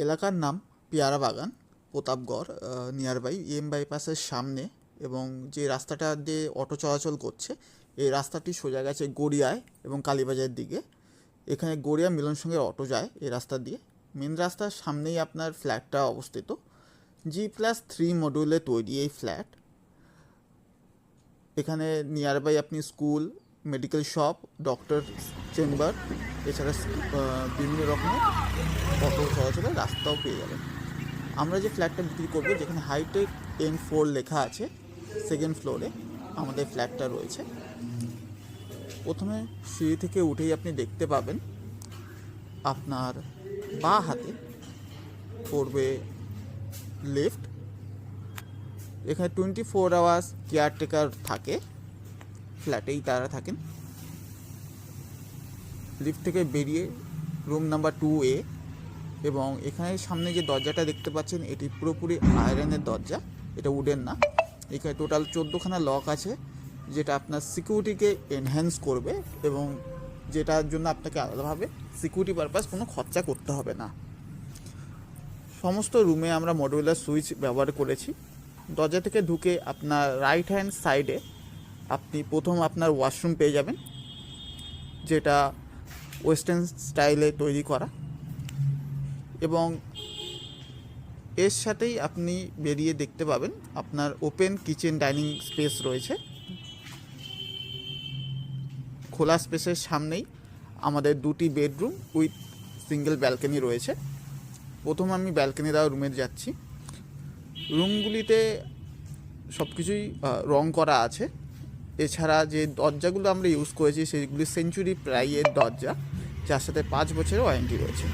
এলাকার নাম পেয়ারা বাগান, প্রতাপগড়, নিয়ার বাই EM বাইপাসের সামনে। এবং যে রাস্তাটা দিয়ে অটো চলাচল করছে, এই রাস্তাটি সোজা গেছে গড়িয়ায় এবং কালীবাজারের দিকে। এখানে গড়িয়া মিলন সঙ্গের অটো যায় এই রাস্তা দিয়ে। মেন রাস্তার সামনেই আপনার ফ্ল্যাটটা অবস্থিত। G+3 মডিউলে তৈরি এই ফ্ল্যাট। এখানে নিয়ার বাই আপনি school, medical shop, doctor chamber, এছাড়া বিভিন্ন রকমের অটো চলাচলের রাস্তাও পেয়ে যাবেন। আমরা যে ফ্ল্যাটটা বিক্রি করবো, যেখানে হাইটেক N4 লেখা আছে, সেকেন্ড ফ্লোরে আমাদের ফ্ল্যাটটা রয়েছে। প্রথমে সিঁড়ি থেকে উঠেই আপনি দেখতে পাবেন আপনার বাঁ হাতে পড়বে লিফট। এখানে 24 আওয়ার্স কেয়ারটেকার থাকে, ফ্ল্যাটেই তারা থাকেন। লিফট থেকে বেরিয়ে রুম নাম্বার 2A, এবং এখানে সামনে যে দরজাটা দেখতে পাচ্ছেন, এটি পুরোপুরি আয়রনের দরজা, এটা উডেন না। এখানে টোটাল 14খানা লক আছে, যেটা আপনার সিকিউরিটিকে এনহ্যান্স করবে এবং যেটার জন্য আপনাকে আলাদাভাবে সিকিউরিটি পারপাস কোনো খরচা করতে হবে না। সমস্ত রুমে আমরা মডিউলার সুইচ ব্যবহার করেছি। দরজা থেকে ঢুকে আপনার রাইট হ্যান্ড সাইডে আপনি প্রথম আপনার ওয়াশরুম পেয়ে যাবেন, যেটা ওয়েস্টার্ন স্টাইলে তৈরি করা, এবং এর সাথেই আপনি বেরিয়ে দেখতে পাবেন আপনার ওপেন কিচেন ডাইনিং স্পেস রয়েছে। খোলা স্পেসের সামনেই আমাদের 2টি বেডরুম উইথ সিঙ্গেল ব্যালকনি রয়েছে। প্রথম আমি ব্যালকনি দেওয়া রুমে যাচ্ছি। রুমগুলিতে সব কিছুই রং করা আছে। এছাড়া যে দরজাগুলো আমরা ইউজ করেছি, সেইগুলি সেঞ্চুরি প্রাইয়ের দরজা, যার সাথে 5 বছরের ওয়ারেন্টি রয়েছে।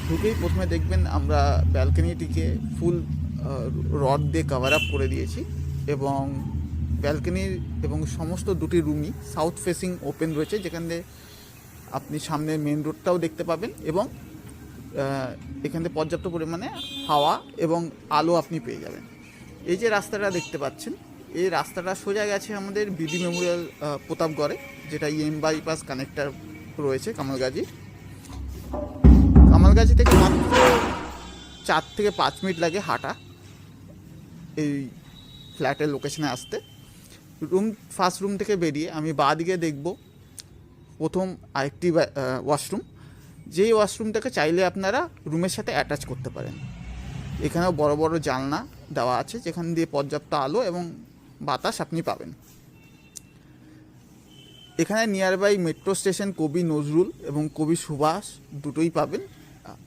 ঢুকেই প্রথমে দেখবেন আমরা ব্যালকনিটিকে ফুল রড দিয়ে কভার আপ করে দিয়েছি, এবং ব্যালকনির এবং সমস্ত 2টি রুমই সাউথ ফেসিং ওপেন রয়েছে, যেখানে আপনি সামনে মেন রোডটাও দেখতে পাবেন, এবং এখানে পর্যাপ্ত পরিমাণে হাওয়া এবং আলো আপনি পেয়ে যাবেন। এই যে রাস্তাটা দেখতে পাচ্ছেন, এই রাস্তাটা সোজা গেছে আমাদের বিডি মেমোরিয়াল প্রতাপগড়ে, যেটা EM বাইপাস কানেক্টার রয়েছে কামালগাজি। কামালগাজি থেকে মাত্র 4 থেকে 5 মিনিট লাগে হাঁটা এই ফ্ল্যাটের লোকেশনে আসতে। ফার্স্ট রুম থেকে বেরিয়ে আমি বাঁ দিকে দেখব প্রথম আরেকটি ওয়াশরুম, যেই ওয়াশরুমটাকে চাইলে আপনারা রুমের সাথে অ্যাটাচ করতে পারেন। এখানেও বড় বড় জানলা দেওয়া আছে, যেখান দিয়ে পর্যাপ্ত আলো এবং বাতাস আপনি পাবেন। এখানে নিয়ার বাই মেট্রো স্টেশন কবি নজরুল এবং কবি সুভাষ দুটোই পাবেন।